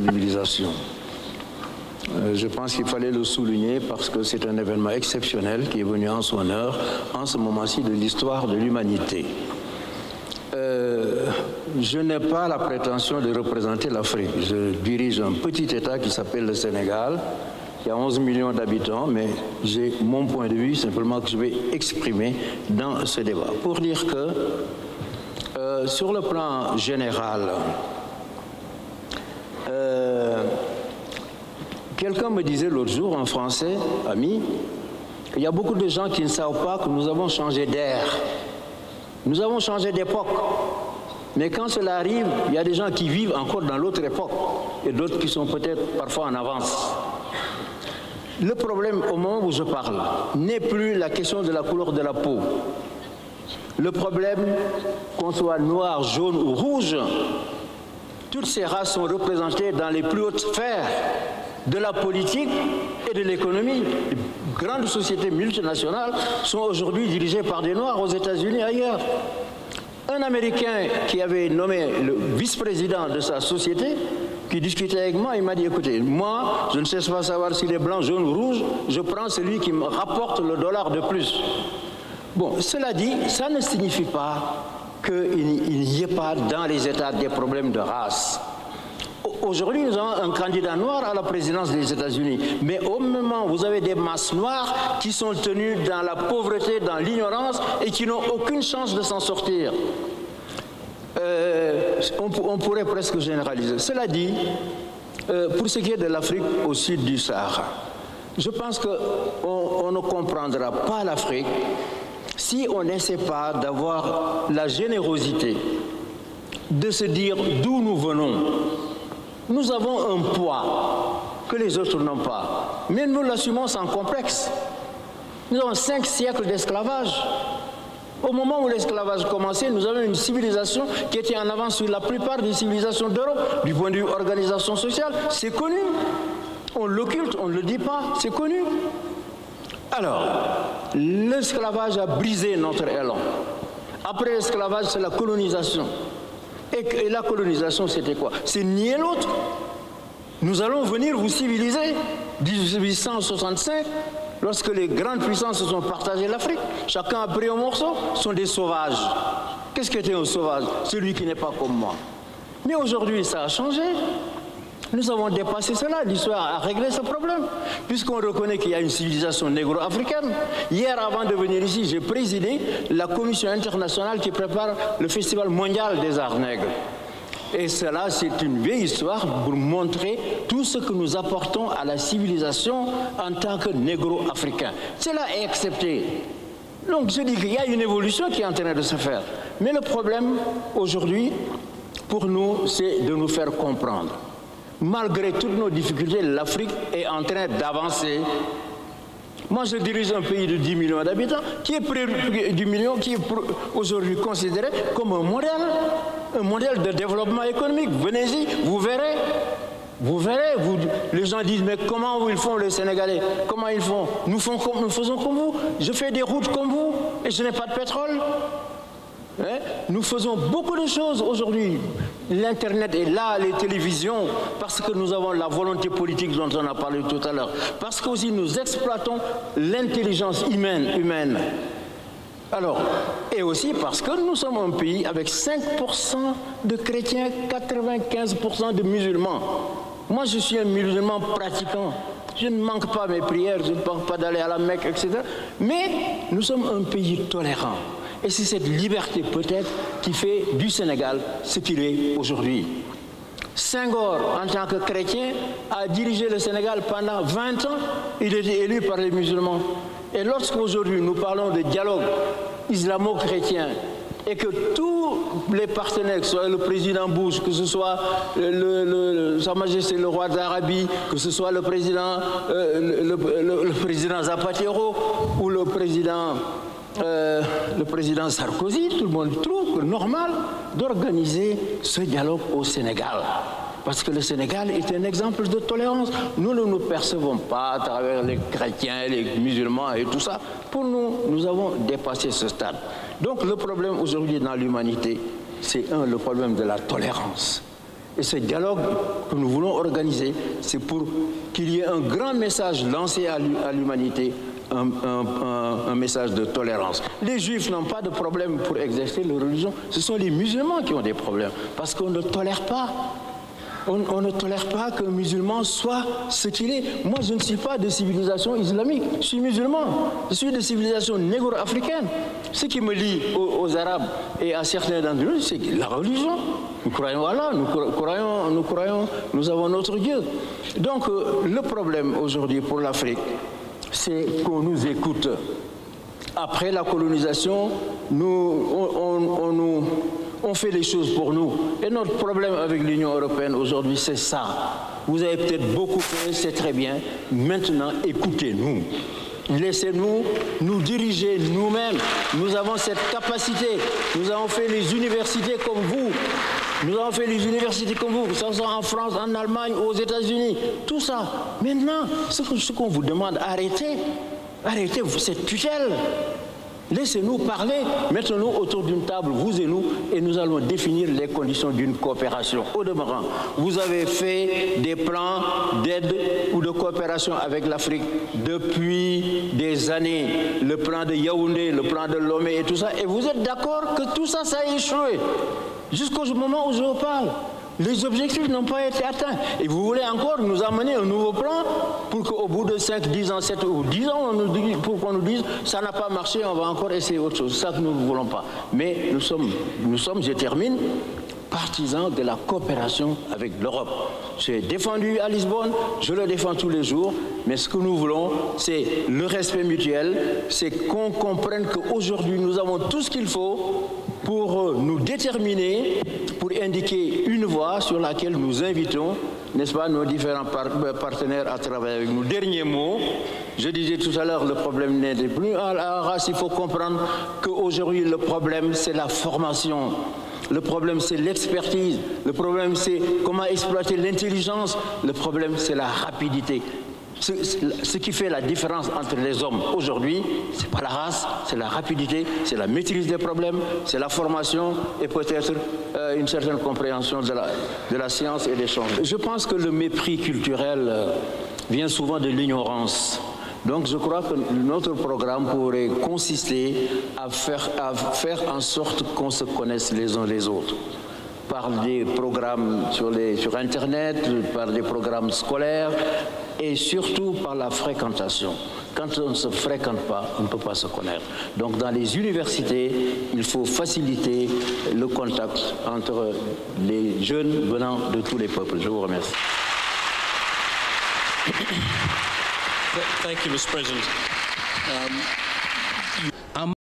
mobilisation. Je pense qu'il fallait le souligner parce que c'est un événement exceptionnel qui est venu en son heure, en ce moment-ci de l'histoire de l'humanité. Je n'ai pas la prétention de représenter l'Afrique. Je dirige un petit État qui s'appelle le Sénégal, qui a 11 millions d'habitants, mais j'ai mon point de vue simplement que je vais exprimer dans ce débat. Pour dire que, sur le plan général, quelqu'un me disait l'autre jour, en français, ami, qu'il y a beaucoup de gens qui ne savent pas que nous avons changé d'air. Nous avons changé d'époque. Mais quand cela arrive, il y a des gens qui vivent encore dans l'autre époque et d'autres qui sont peut-être parfois en avance. Le problème, au moment où je parle, n'est plus la question de la couleur de la peau. Le problème, qu'on soit noir, jaune ou rouge, toutes ces races sont représentées dans les plus hautes sphères de la politique et de l'économie. Les grandes sociétés multinationales sont aujourd'hui dirigées par des Noirs aux États-Unis et ailleurs. Un Américain qui avait nommé le vice-président de sa société, qui discutait avec moi, il m'a dit, écoutez, moi, je ne sais pas savoir s'il est blanc, jaune ou rouge, je prends celui qui me rapporte le dollar de plus. Bon, cela dit, ça ne signifie pas qu'il n'y ait pas dans les États des problèmes de race. Aujourd'hui, nous avons un candidat noir à la présidence des États-Unis. Mais au moment où vous avez des masses noires qui sont tenues dans la pauvreté, dans l'ignorance et qui n'ont aucune chance de s'en sortir, on pourrait presque généraliser. Cela dit, pour ce qui est de l'Afrique au sud du Sahara, je pense qu'on ne comprendra pas l'Afrique si on n'essaie pas d'avoir la générosité de se dire d'où nous venons. Nous avons un poids que les autres n'ont pas, mais nous l'assumons sans complexe. Nous avons 5 siècles d'esclavage. Au moment où l'esclavage commençait, nous avions une civilisation qui était en avance sur la plupart des civilisations d'Europe. Du point de vue organisation sociale, c'est connu. On l'occulte, on ne le dit pas, c'est connu. Alors, l'esclavage a brisé notre élan. Après l'esclavage, c'est la colonisation. Et la colonisation, c'était quoi? C'est nier l'autre. Nous allons venir vous civiliser. 1865, lorsque les grandes puissances se sont partagées l'Afrique, chacun a pris un morceau, ce sont des sauvages. Qu'est-ce qu'était un sauvage? Celui qui n'est pas comme moi. Mais aujourd'hui, ça a changé. Nous avons dépassé cela. L'histoire a réglé ce problème, puisqu'on reconnaît qu'il y a une civilisation négro-africaine. Hier, avant de venir ici, j'ai présidé la commission internationale qui prépare le Festival mondial des arts nègres. Et cela, c'est une vieille histoire pour montrer tout ce que nous apportons à la civilisation en tant que négro-africains. Cela est accepté. Donc, je dis qu'il y a une évolution qui est en train de se faire. Mais le problème, aujourd'hui, pour nous, c'est de nous faire comprendre. Malgré toutes nos difficultés, l'Afrique est en train d'avancer. Moi, je dirige un pays de 10 millions d'habitants qui est aujourd'hui considéré comme un modèle de développement économique. Venez-y, vous verrez. Vous verrez, les gens disent, mais comment ils font les Sénégalais? Comment ils font? Nous faisons comme vous. Je fais des routes comme vous et je n'ai pas de pétrole. Nous faisons beaucoup de choses aujourd'hui. L'Internet est là, les télévisions, parce que nous avons la volonté politique dont on a parlé tout à l'heure. Parce qu'aussi nous exploitons l'intelligence humaine. Alors, et aussi parce que nous sommes un pays avec 5% de chrétiens, 95% de musulmans. Moi, je suis un musulman pratiquant. Je ne manque pas mes prières, je ne manque pas d'aller à la Mecque, etc. Mais nous sommes un pays tolérant. Et c'est cette liberté peut-être qui fait du Sénégal ce qu'il est aujourd'hui. Senghor, en tant que chrétien, a dirigé le Sénégal pendant 20 ans. Il était élu par les musulmans. Et lorsqu'aujourd'hui nous parlons de dialogue islamo-chrétien et que tous les partenaires, que ce soit le président Bush, que ce soit Sa Majesté le roi d'Arabie, que ce soit le président Zapatero ou le président Sarkozy, tout le monde trouve normal d'organiser ce dialogue au Sénégal. Parce que le Sénégal est un exemple de tolérance. Nous ne nous percevons pas à travers les chrétiens, les musulmans et tout ça. Pour nous, nous avons dépassé ce stade. Donc le problème aujourd'hui dans l'humanité, c'est le problème de la tolérance. Et ce dialogue que nous voulons organiser, c'est pour qu'il y ait un grand message lancé à l'humanité, un message de tolérance. Les Juifs n'ont pas de problème pour exercer leur religion. Ce sont les musulmans qui ont des problèmes, parce qu'on ne tolère pas. On ne tolère pas qu'un musulman soit ce qu'il est. Moi, je ne suis pas de civilisation islamique. Je suis musulman. Je suis de civilisation négro-africaine. Ce qui me lie aux Arabes et à certains d'entre eux, c'est la religion. Nous croyons à Allah, nous avons notre Dieu. Donc, le problème aujourd'hui pour l'Afrique, c'est qu'on nous écoute. Après la colonisation, on fait les choses pour nous. Et notre problème avec l'Union européenne aujourd'hui, c'est ça. Vous avez peut-être beaucoup fait, c'est très bien. Maintenant, écoutez-nous. Laissez-nous nous diriger nous-mêmes. Nous avons cette capacité. Nous avons fait les universités comme vous. Nous avons fait les universités comme vous. Ça soit en France, en Allemagne, aux États-Unis. Tout ça. Maintenant, ce qu'on vous demande, arrêtez. Arrêtez cette tutelle. Laissez-nous parler, mettons-nous autour d'une table, vous et nous allons définir les conditions d'une coopération. Au demeurant, vous avez fait des plans d'aide ou de coopération avec l'Afrique depuis des années, le plan de Yaoundé, le plan de Lomé et tout ça, et vous êtes d'accord que tout ça, ça a échoué, jusqu'au moment où je vous parle. Les objectifs n'ont pas été atteints. Et vous voulez encore nous amener un nouveau plan pour qu'au bout de 5, 10 ans, 7 ou 10 ans, pour qu'on nous dise ça n'a pas marché, on va encore essayer autre chose. C'est ça que nous ne voulons pas. Mais nous sommes, je termine, partisans de la coopération avec l'Europe. J'ai défendu à Lisbonne, je le défends tous les jours, mais ce que nous voulons, c'est le respect mutuel, c'est qu'on comprenne qu'aujourd'hui, nous avons tout ce qu'il faut pour nous déterminer, pour indiquer une voie sur laquelle nous invitons, n'est-ce pas, nos différents partenaires à travailler avec nous. Dernier mot, je disais tout à l'heure, le problème n'est plus à la race. Il faut comprendre qu'aujourd'hui, le problème, c'est la formation. Le problème, c'est l'expertise. Le problème, c'est comment exploiter l'intelligence. Le problème, c'est la rapidité. Ce qui fait la différence entre les hommes aujourd'hui, ce n'est pas la race, c'est la rapidité, c'est la maîtrise des problèmes, c'est la formation et peut-être une certaine compréhension de la science et des changements. Je pense que le mépris culturel vient souvent de l'ignorance. Donc je crois que notre programme pourrait consister à faire en sorte qu'on se connaisse les uns les autres. Par des programmes sur Internet, par des programmes scolaires et surtout par la fréquentation. Quand on ne se fréquente pas, on ne peut pas se connaître. Donc dans les universités, il faut faciliter le contact entre les jeunes venant de tous les peuples. Je vous remercie. Thank you, Mr. President.